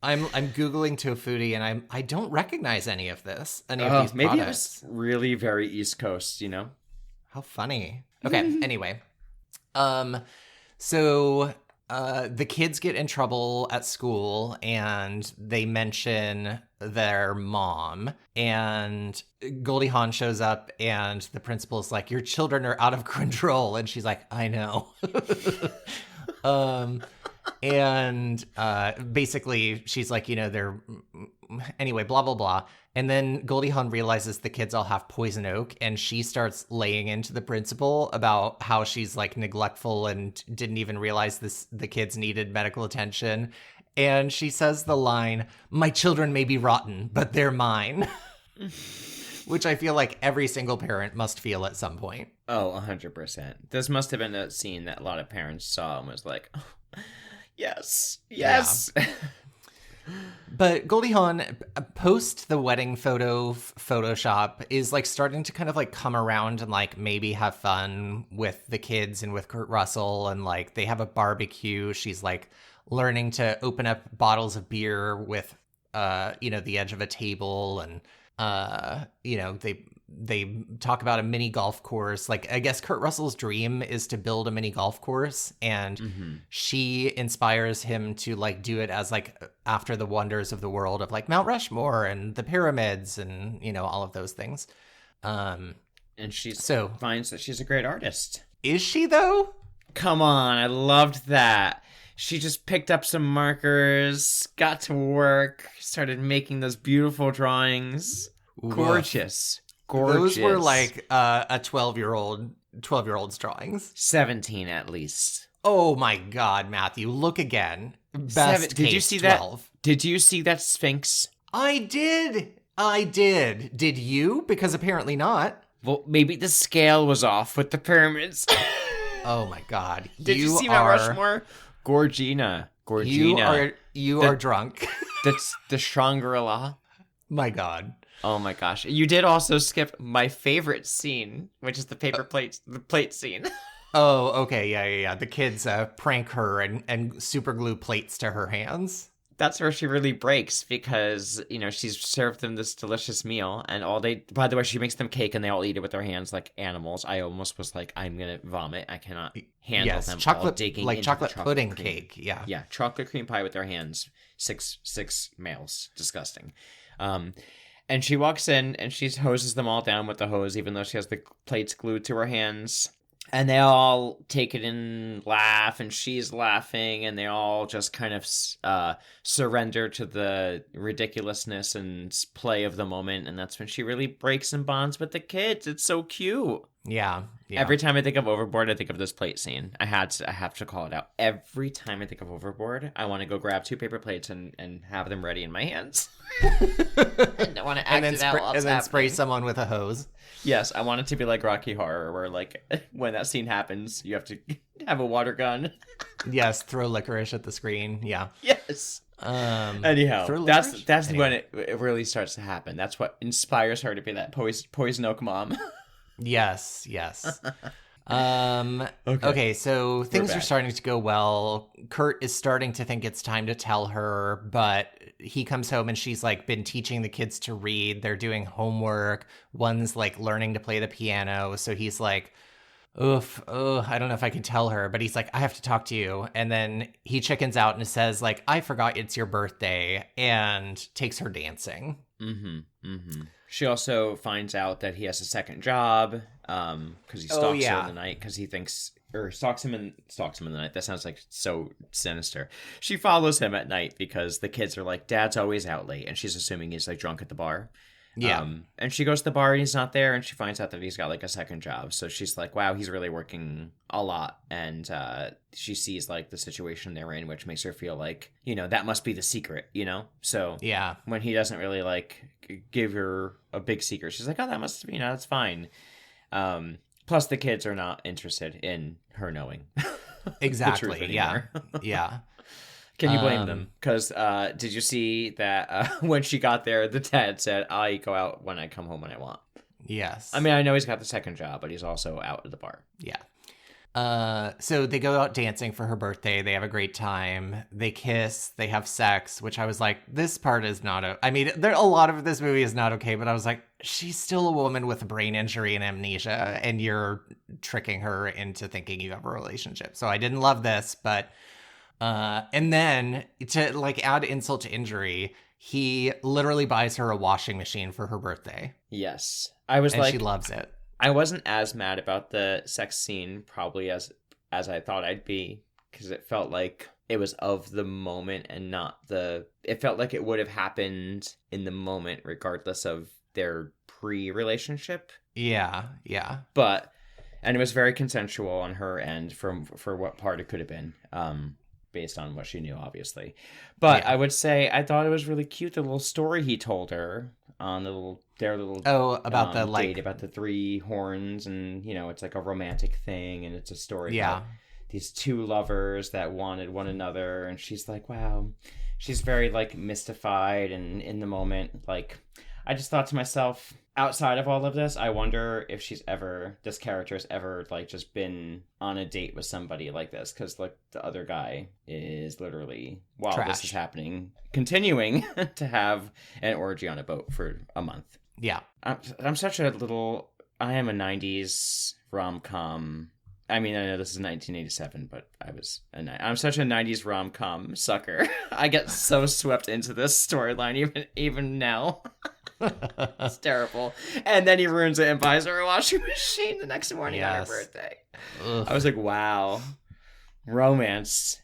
I'm googling Tofutti, and I don't recognize any of this. Any of these maybe products. it was really very East Coast, you know. How funny. Okay. Anyway, so the kids get in trouble at school, and they mention their mom, and Goldie Hawn shows up, and the principal's like, your children are out of control, and she's like, I know. And basically she's like, you know, they're anyway, blah, blah, blah. And then Goldie Hawn realizes the kids all have poison oak, and she starts laying into the principal about how she's like neglectful and didn't even realize the kids needed medical attention. And she says the line, "My children may be rotten, but they're mine." Which I feel like every single parent must feel at some point. Oh, 100%. This must have been a scene that a lot of parents saw and was like, oh, yes, yes. Yeah. But Goldie Hawn, post the wedding Photoshop, is like starting to kind of like come around and like maybe have fun with the kids and with Kurt Russell, and like they have a barbecue. She's like learning to open up bottles of beer with the edge of a table, and they talk about a mini golf course. Like, I guess Kurt Russell's dream is to build a mini golf course, and she inspires him to like do it as like after the wonders of the world of like Mount Rushmore and the pyramids and all of those things. And finds that she's a great artist. Is she though? Come on, I loved that. She just picked up some markers, got to work, started making those beautiful drawings. Gorgeous. Those were like a 12-year-old's drawings. 17 at least. Oh my God, Matthew! Look again. Best Did you see 12. that? Did you see that Sphinx? I did. Did you? Because apparently not. Well, maybe the scale was off with the pyramids. Oh my God! Did you see Mount Rushmore? Gorgina. You are drunk. That's the Shangri-La. My God. Oh my gosh. You did also skip my favorite scene, which is the the plate scene. Oh, okay. Yeah. The kids prank her and super glue plates to her hands. That's where she really breaks because, she's served them this delicious meal and by the way, she makes them cake and they all eat it with their hands like animals. I almost was like, I'm going to vomit. I cannot handle them all digging into chocolate the pudding cream. Cake. Yeah. Yeah. Chocolate cream pie with their hands. Six males. Disgusting. And she walks in and she hoses them all down with the hose, even though she has the plates glued to her hands. And they all take it and laugh, and she's laughing, and they all just kind of surrender to the ridiculousness and play of the moment. And that's when she really breaks and bonds with the kids. It's so cute. Yeah. Every time I think of Overboard, I think of this plate scene. I have to call it out. Every time I think of Overboard, I want to go grab 2 paper plates and have them ready in my hands. I want to act it out and then spray someone with a hose. Yes, I want it to be like Rocky Horror, where like when that scene happens, you have to have a water gun. Yes, throw licorice at the screen. Yeah. Yes. Anyhow, that's when it really starts to happen. That's what inspires her to be that poison oak mom. Yes. Okay, so things are starting to go well. Kurt is starting to think it's time to tell her, but he comes home and she's like been teaching the kids to read. They're doing homework. One's like learning to play the piano. So he's like, I don't know if I can tell her, but he's like, I have to talk to you. And then he chickens out and says like, I forgot it's your birthday, and takes her dancing. She also finds out that he has a second job because he stalks her in the night because he thinks, or stalks him in the night. That sounds like so sinister. She follows him at night because the kids are like, Dad's always out late, and she's assuming he's like drunk at the bar. Yeah. And she goes to the bar and he's not there, and she finds out that he's got like a second job. So she's like, wow, he's really working a lot. And she sees like the situation they're in, which makes her feel like, that must be the secret, So yeah, when he doesn't really like give her a big secret, she's like, oh, that must, that's fine. Plus the kids are not interested in her knowing. Exactly. Yeah. Yeah. Can you blame them? Because did you see that when she got there, the dad said, I go out when I come home when I want. Yes. I mean, I know he's got the second job, but he's also out at the bar. Yeah. So they go out dancing for her birthday. They have a great time. They kiss. They have sex, which I was like, this part is not... a lot of this movie is not okay, but I was like, she's still a woman with a brain injury and amnesia, and you're tricking her into thinking you have a relationship. So I didn't love this, but... and then to like add insult to injury, he literally buys her a washing machine for her birthday. Yes. She loves it. I wasn't as mad about the sex scene probably as I thought I'd be, because it felt like it was of the moment and not it felt like it would have happened in the moment regardless of their pre-relationship. Yeah. And it was very consensual on her end for what part it could have been, based on what she knew, obviously. But I would say I thought it was really cute, the little story he told her on their little about the date, about the 3 horns, and it's like a romantic thing, and it's a story about these 2 lovers that wanted one another, and she's like, wow, she's very like mystified, and in the moment, like, I just thought to myself, outside of all of this, I wonder if this character has ever like just been on a date with somebody like this, because like the other guy is literally, while this is happening, continuing to have an orgy on a boat for a month. Yeah. I am a 90s rom-com. I mean, I know this is 1987, but I'm such a 90s rom-com sucker. I get so swept into this storyline even now. It's terrible. And then he ruins it and buys her a washing machine the next morning on her birthday. Ugh. I was like, wow. Romance.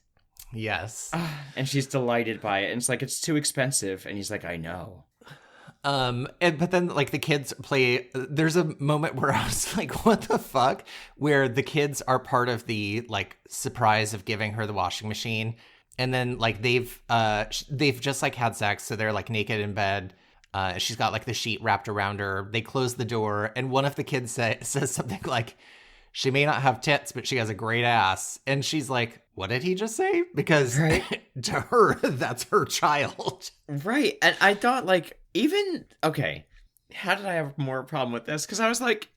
Yes. And she's delighted by it. And it's like, it's too expensive. And he's like, I know. But then like the kids play, there's a moment where I was like, what the fuck? Where the kids are part of the like surprise of giving her the washing machine. And then like they've just like had sex. So they're like naked in bed. She's got like the sheet wrapped around her. They close the door, and one of the kids says something like, she may not have tits, but she has a great ass. And she's like, what did he just say? Because to her, that's her child. Right. And I thought like, how did I have more problem with this? Because I was like,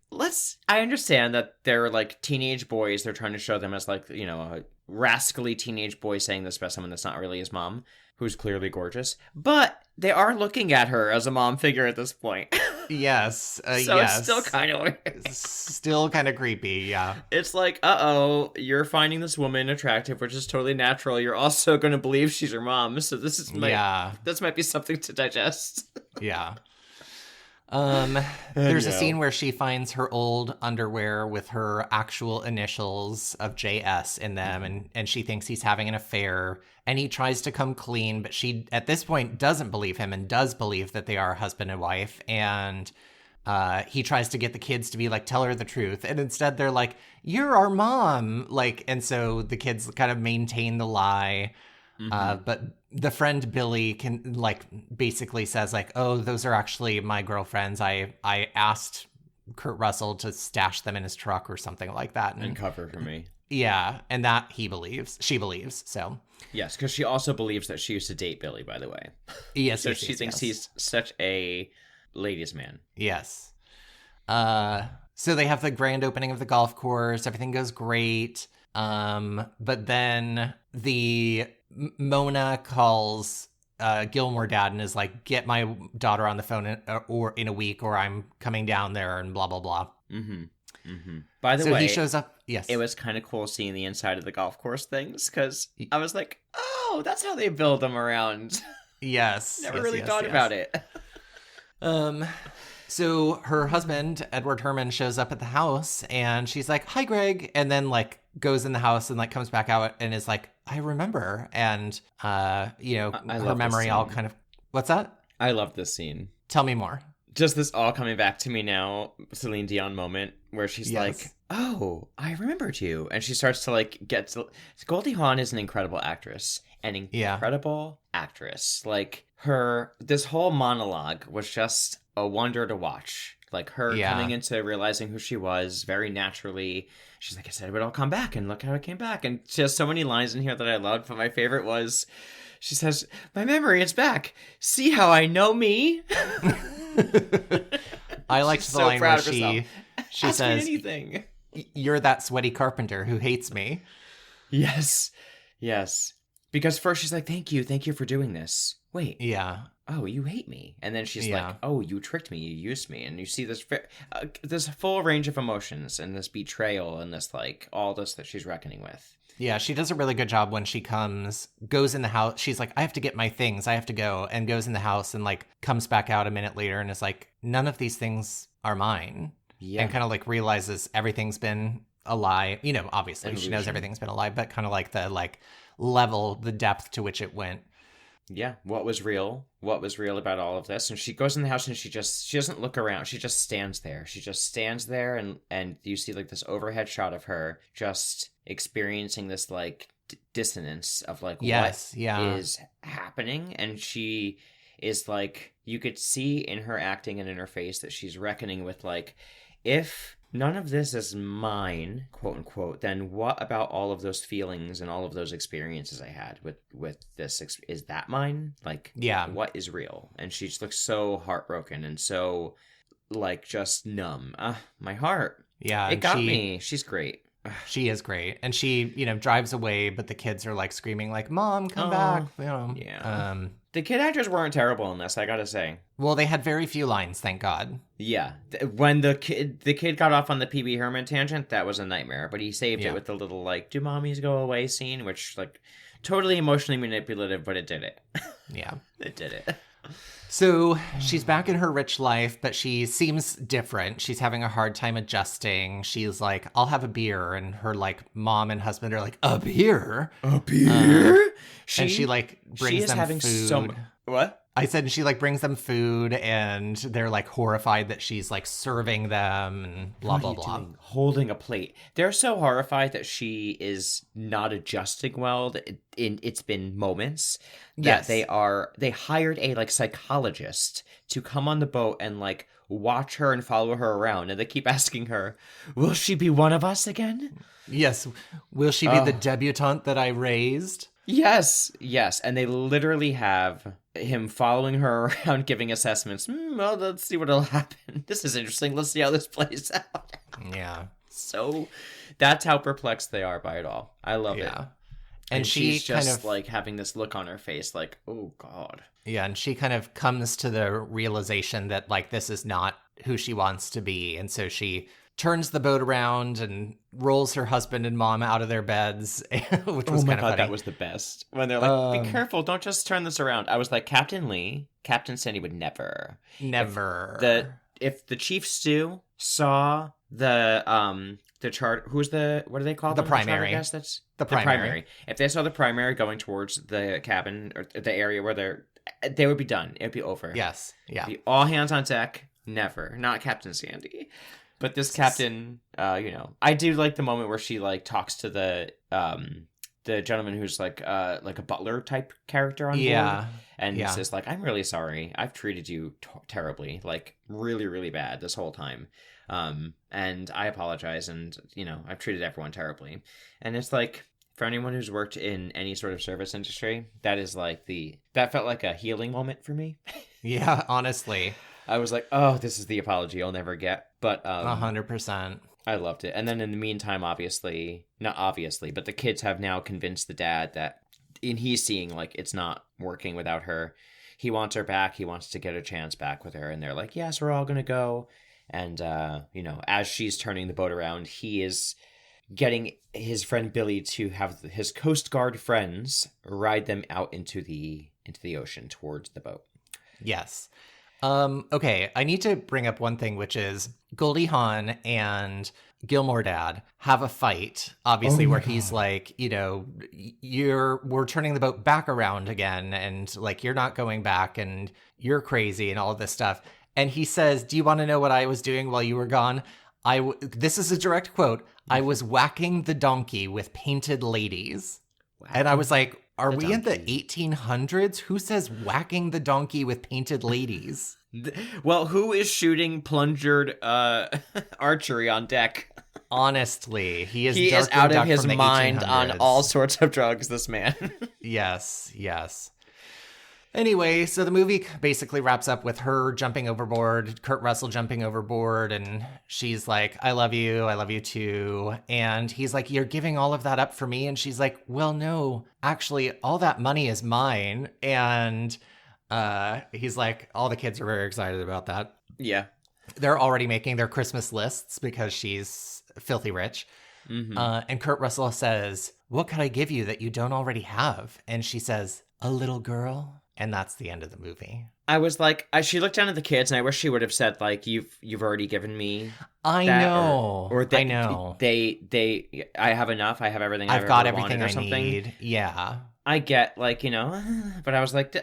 I understand that they're like teenage boys. They're trying to show them as like, a rascally teenage boy saying this about someone that's not really his mom, who's clearly gorgeous. But they are looking at her as a mom figure at this point. Yes. It's still kind of weird. Still kind of creepy, yeah. It's like, you're finding this woman attractive, which is totally natural. You're also going to believe she's your mom. So this might be something to digest. Yeah. There's a scene where she finds her old underwear with her actual initials of JS in them, and she thinks he's having an affair, and he tries to come clean, but she at this point doesn't believe him and does believe that they are husband and wife, and he tries to get the kids to be like, tell her the truth, and instead they're like, you're our mom, like, and so the kids kind of maintain the lie. But the friend Billy can like basically says like, oh, those are actually my girlfriends. I asked Kurt Russell to stash them in his truck or something like that. And cover for me. Yeah. And that she believes. So yes, because she also believes that she used to date Billy, by the way. Yes. So she thinks he's such a ladies' man. Yes. So they have the grand opening of the golf course. Everything goes great. But then Mona calls Gilmore dad and is like, get my daughter on the phone in a week or I'm coming down there and blah, blah, blah. By the way, so he shows up. Yes. It was kind of cool seeing the inside of the golf course things because I was like, oh, that's how they build them around. Yes. Never really thought about it. So her husband, Edward Herman, shows up at the house and she's like, hi, Greg. And then like goes in the house and like comes back out and is like, I remember. And, her memory all kind of, what's that? I love this scene. Tell me more. Just this all coming back to me now, Celine Dion moment where she's like, oh, I remembered you. And she starts to like Goldie Hawn is an incredible actress. Like this whole monologue was just a wonder to watch. Like her coming into realizing who she was very naturally. She's like, I said it would all come back, and look how it came back. And she has so many lines in here that I loved, but my favorite was, she says, my memory is back. See how I know me? I liked the line where she says, anything. You're that sweaty carpenter who hates me. Yes. Because first she's like, thank you for doing this. Wait. Yeah. Oh, you hate me. And then she's like, oh, you tricked me. You used me. And you see this full range of emotions and this betrayal and this like all this that she's reckoning with. Yeah, she does a really good job when she goes in the house. She's like, I have to get my things. I have to go. And goes in the house and like comes back out a minute later and is like, none of these things are mine. Yeah. And kind of like realizes everything's been a lie. Obviously she knows everything's been a lie, but kind of like the like, level the depth to which it went. Yeah, what was real about all of this. And she goes in the house and she doesn't look around, she just stands there. She just stands there, and you see like this overhead shot of her just experiencing this like dissonance of like Yes, what yeah. is happening. And she is like, you could see in her acting and in her face that she's reckoning with like, if none of this is mine, quote unquote, then what about all of those feelings and all of those experiences I had with this? Is that mine? Like, Yeah. what is real? And she just looks so heartbroken and so like just numb. My heart. Yeah. It got me. She's great. She is great. And she, drives away, but the kids are like screaming like, Mom, come back. Yeah. The kid actors weren't terrible in this, I gotta say. Well, they had very few lines, thank God. Yeah. When the kid got off on the PB Herman tangent, that was a nightmare. But he saved it with the little, like, do mommies go away scene, which, like, totally emotionally manipulative, but it did it. Yeah. It did it. So she's back in her rich life, but she seems different. She's having a hard time adjusting. She's like, I'll have a beer. And her, like, mom and husband are like, a beer? A beer? And she, like, brings them food. What? I said she, like, brings them food, and they're, like, horrified that she's, like, serving them and blah, blah, blah. Holding a plate. They're so horrified that she is not adjusting well. It's been moments that they hired a, like, psychologist to come on the boat and, like, watch her and follow her around. And they keep asking her, will she be one of us again? Yes. Will she be the debutante that I raised? Yes. And they literally have him following her around giving assessments. Well, let's see what'll happen. This is interesting. Let's see how this plays out. Yeah. So that's how perplexed they are by it all. I love it. And she's just kind of like having this look on her face like, oh, God. Yeah, and she kind of comes to the realization that, like, this is not who she wants to be. And so she turns the boat around and rolls her husband and mom out of their beds, which was kind of funny. That was the best. When they're like, be careful, don't just turn this around. I was like, Captain Sandy would never. Never. If the Chief Stew saw the chart, what do they call the them? primary. I guess that's the primary. If they saw the primary going towards the cabin or the area where they would be done. It would be over. Yes. Yeah. It'd be all hands on deck. Never. Not Captain Sandy. But this captain, I do like the moment where she like talks to the gentleman who's like a butler type character on board, and says like, "I'm really sorry. I've treated you terribly, like really, really bad this whole time, and I apologize. And I've treated everyone terribly." And it's like, for anyone who's worked in any sort of service industry, that is like that felt like a healing moment for me. Yeah, honestly. I was like, oh, this is the apology I'll never get. But 100%. I loved it. And then in the meantime, not obviously, but the kids have now convinced the dad that he's seeing like it's not working without her. He wants her back. He wants to get a chance back with her. And they're like, yes, we're all going to go. And, as she's turning the boat around, he is getting his friend Billy to have his Coast Guard friends ride them out into the ocean towards the boat. Yes. Okay, I need to bring up one thing, which is Goldie Hawn and Gilmore Dad have a fight, obviously, where he's like, we're turning the boat back around again, and like, you're not going back, and you're crazy, and all of this stuff. And he says, do you want to know what I was doing while you were gone? This is a direct quote. I was whacking the donkey with painted ladies. And I was like, are we in the 1800s? Who says whacking the donkey with painted ladies? Well, who is shooting plungered archery on deck? Honestly, he is out of his mind on all sorts of drugs, this man. Yes. Anyway, so the movie basically wraps up with her jumping overboard, Kurt Russell jumping overboard, and she's like, I love you too. And he's like, you're giving all of that up for me? And she's like, well, no, actually, all that money is mine. And he's like, all the kids are very excited about that. Yeah. They're already making their Christmas lists because she's filthy rich. Mm-hmm. And Kurt Russell says, what could I give you that you don't already have? And she says, a little girl. And that's the end of the movie. I was like, she looked down at the kids, and I wish she would have said, like, you've already given me I that, know. or I know. I have enough. I have everything I've I've got ever everything wanted, or I something. need. Yeah. I get, like, but I was like,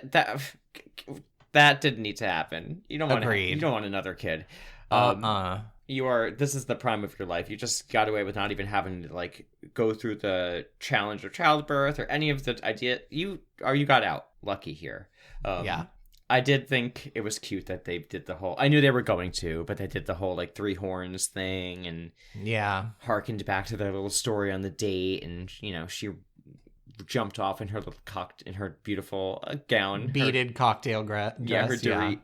that didn't need to happen. You don't want Agreed. you don't want another kid. This is the prime of your life. You just got away with not even having to, like, go through the challenge of childbirth or any of the idea. You got out lucky here. Yeah. I did think it was cute that they did the whole, I knew they were going to, but they did the whole, like, 3 horns thing, and yeah, harkened back to their little story on the date, and, she jumped off in her beautiful gown. Beaded cocktail dress. Yeah, her Dorit.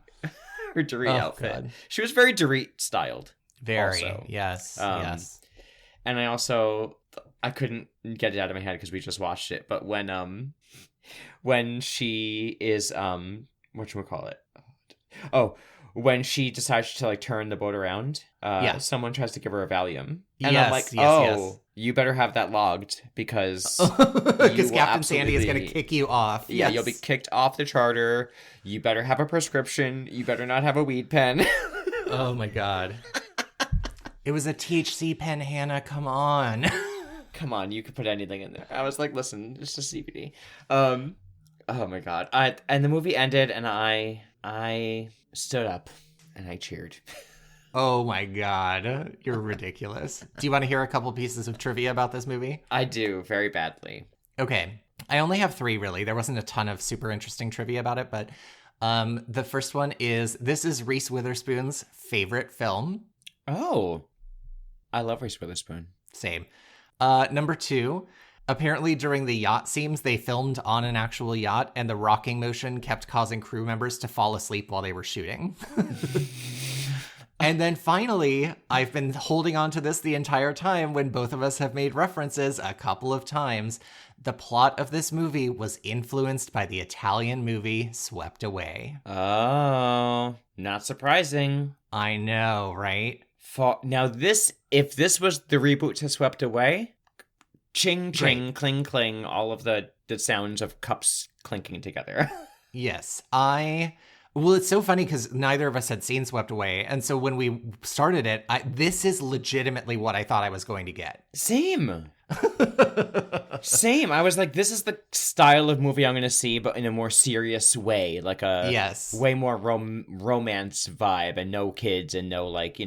Her Dorit outfit. God. She was very Dorit styled. Very. Also. Yes. Yes. And I couldn't get it out of my head because we just watched it. But when she is, whatchamacallit? Oh, when she decides to, like, turn the boat around, someone tries to give her a Valium. And I'm like, you better have that logged, because Captain Sandy is going to kick you off. Yeah, you'll be kicked off the charter. You better have a prescription. You better not have a weed pen. Oh my God. It was a THC pen, Hannah. Come on. Come on, you could put anything in there. I was like, listen, it's just CBD. Oh my God. And the movie ended, and I stood up and I cheered. Oh my God. You're ridiculous. Do you want to hear a couple pieces of trivia about this movie? I do, very badly. Okay. I only have 3, really. There wasn't a ton of super interesting trivia about it, but the first one is, this is Reese Witherspoon's favorite film. Oh. I love Reese Witherspoon. Same. Number 2, apparently during the yacht scenes, they filmed on an actual yacht, and the rocking motion kept causing crew members to fall asleep while they were shooting. And then finally, I've been holding on to this the entire time when both of us have made references a couple of times. The plot of this movie was influenced by the Italian movie Swept Away. Oh, not surprising. I know, right? Now if this was the reboot to Swept Away, ching, ching, Great. Cling, cling, all of the sounds of cups clinking together. Yes, well, it's so funny because neither of us had seen Swept Away. And so when we started it, this is legitimately what I thought I was going to get. Same. Same. I was like, this is the style of movie I'm going to see, but in a more serious way. Like a way more romance vibe, and no kids, and no, like,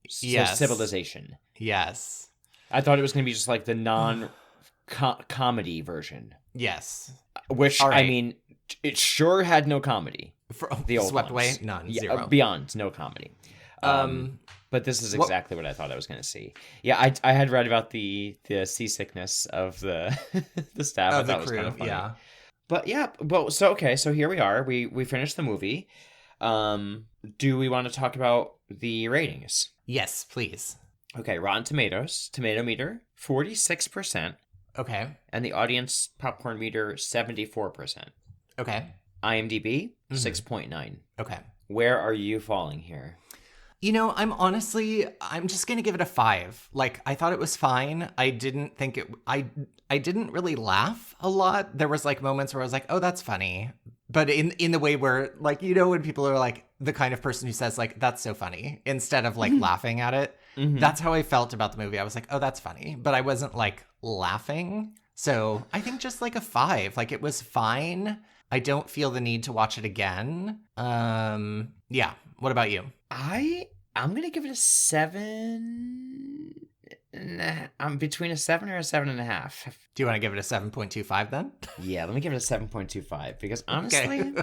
civilization. Yes. I thought it was going to be just like the non-comedy version. Yes. Which, right. I mean, it sure had no comedy. The old Swept Away? None. Zero. Beyond no comedy. But this is exactly what I thought I was going to see. Yeah, I had read about the seasickness of the the staff. Oh, I thought the was crew, kind of funny. yeah. But yeah, so here we are. We finished the movie. Do we want to talk about the ratings? Yes, please. Okay, Rotten Tomatoes, tomato meter, 46%. Okay. And the audience popcorn meter, 74%. Okay. IMDb, 6.9. Okay. Where are you falling here? I'm just going to give it a 5. Like, I thought it was fine. I didn't think I didn't really laugh a lot. There was, like, moments where I was like, oh, that's funny. But in the way where, like, when people are, like, the kind of person who says, like, that's so funny, instead of, like, laughing at it. Mm-hmm. That's how I felt about the movie. I was like, oh, that's funny. But I wasn't, like, laughing. So I think just, like, a 5. Like, it was fine. I don't feel the need to watch it again. Yeah. What about you? I'm gonna give it a 7. I'm between a 7 or a 7.5. Do you want to give it a 7.25 then? Yeah, let me give it a 7.25 because honestly,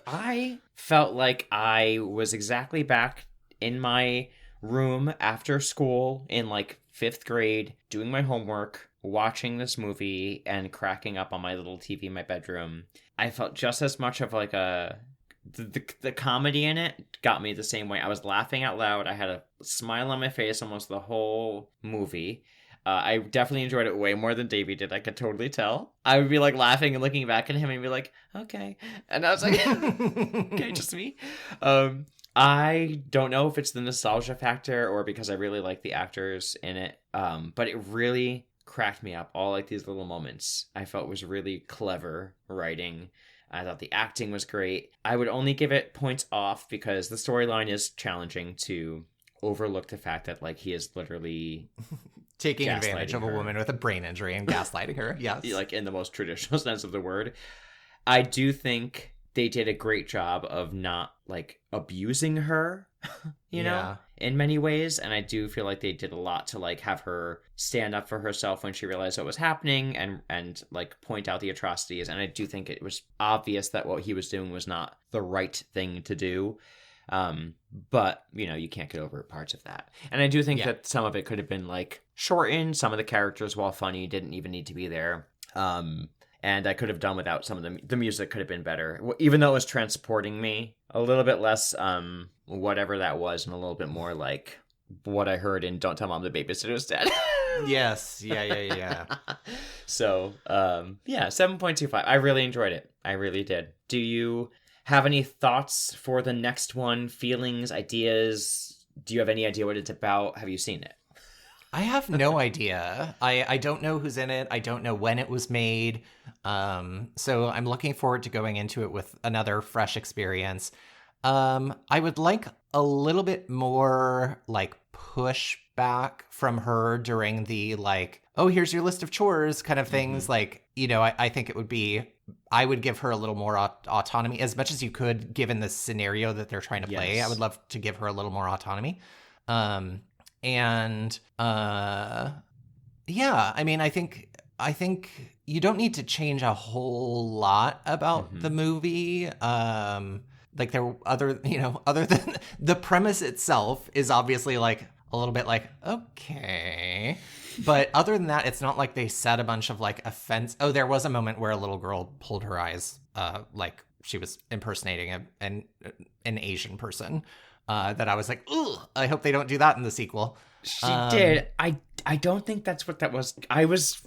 I felt like I was exactly back in my room after school in like 5th grade, doing my homework, watching this movie, and cracking up on my little TV in my bedroom. I felt just as much of like the comedy in it got me the same way. I was laughing out loud. I had a smile on my face almost the whole movie. I definitely enjoyed it way more than Davey did. I could totally tell. I would be like laughing and looking back at him and be like, okay. And I was like, okay, just me. I don't know if it's the nostalgia factor or because I really like the actors in it. But it really cracked me up. All like these little moments I felt was really clever writing. I thought the acting was great. I would only give it points off because the storyline is challenging to overlook the fact that, like, he is literally taking advantage of a woman with a brain injury and gaslighting her. Yes. Like, in the most traditional sense of the word. I do think they did a great job of not, like, abusing her, you know, in many ways. And I do feel like they did a lot to, like, have her stand up for herself when she realized what was happening and like, point out the atrocities. And I do think it was obvious that what he was doing was not the right thing to do. But, you know, you can't get over parts of that. And I do think that some of it could have been, like, shortened. Some of the characters, while funny, didn't even need to be there. And I could have done without some of the music could have been better. Even though it was transporting me, a little bit less whatever that was, and a little bit more like what I heard in Don't Tell Mom the Babysitter's Dead. Yes. Yeah. So, 7.25. I really enjoyed it. I really did. Do you have any thoughts for the next one? Feelings, ideas? Do you have any idea what it's about? Have you seen it? I have no idea. I don't know who's in it. I don't know when it was made. So I'm looking forward to going into it with another fresh experience. I would like a little bit more, like, pushback from her during the, like, oh, here's your list of chores kind of things. Mm-hmm. Like, you know, I think it would be, I would give her a little more autonomy as much as you could, given the scenario that they're trying to play. Yes. I would love to give her a little more autonomy. I mean, I think you don't need to change a whole lot about the movie. Like, other than the premise itself is obviously, like, a little bit like, okay. But other than that, it's not like they said a bunch of, like, offense. Oh, there was a moment where a little girl pulled her eyes, like she was impersonating an Asian person. That I was like, ugh, I hope they don't do that in the sequel. She did. I don't think that's what that was. I was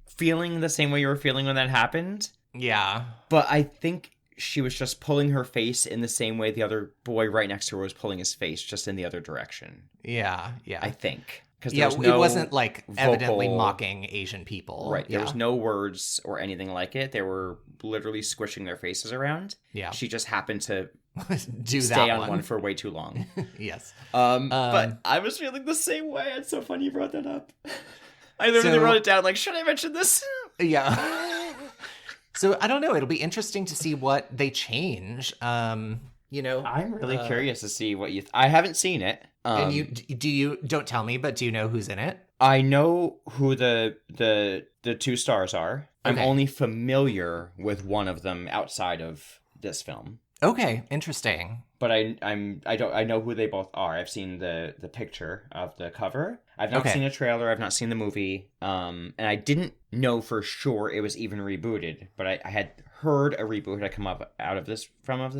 feeling the same way you were feeling when that happened. Yeah. But I think she was just pulling her face in the same way the other boy right next to her was pulling his face, just in the other direction. Yeah. I think. Yeah, it wasn't, like, evidently mocking Asian people. Right. There was no words or anything like it. They were literally squishing their faces around. Yeah. She just happened to stay on one for way too long. Yes. But I was feeling the same way. It's so funny you brought that up. I literally wrote it down, like, should I mention this? Yeah. So I don't know. It'll be interesting to see what they change. You know, I'm really curious to see what you. I haven't seen it. And don't tell me, but do you know who's in it? I know who the two stars are. Okay. I'm only familiar with one of them outside of this film. Okay, interesting. But I know who they both are. I've seen the picture of the cover. I've not seen a trailer. I've not seen the movie. And I didn't know for sure it was even rebooted. But I had heard a reboot had come up of this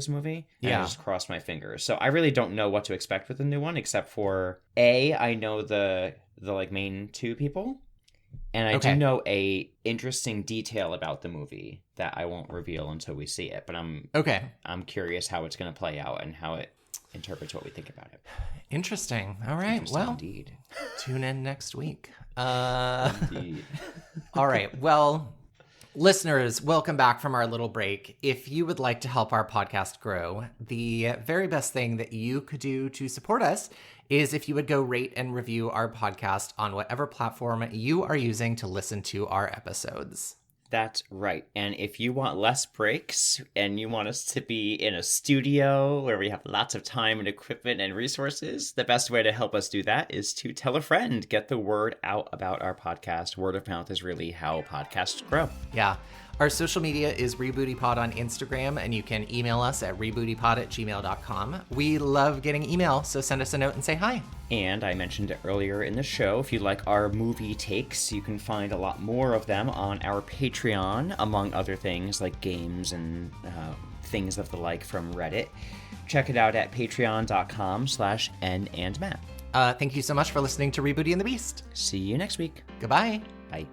movie. And I just crossed my fingers. So I really don't know what to expect with the new one, except for I know the like main two people. And I do know a interesting detail about the movie that I won't reveal until we see it. But I'm curious how it's going to play out and how it interprets what we think about it. Interesting. All right. Well, indeed. Tune in next week. Indeed. All right. Well, listeners, welcome back from our little break. If you would like to help our podcast grow, the very best thing that you could do to support us is if you would go rate and review our podcast on whatever platform you are using to listen to our episodes. That's right. And if you want less breaks and you want us to be in a studio where we have lots of time and equipment and resources, the best way to help us do that is to tell a friend. Get the word out about our podcast. Word of mouth is really how podcasts grow. Yeah. Our social media is RebootyPod on Instagram, and you can email us at rebootypod@gmail.com. We love getting email, so send us a note and say hi. And I mentioned it earlier in the show, if you like our movie takes, you can find a lot more of them on our Patreon, among other things like games and things of the like from Reddit. Check it out at patreon.com/N and Matt. Thank you so much for listening to Rebooty and the Beast. See you next week. Goodbye. Bye.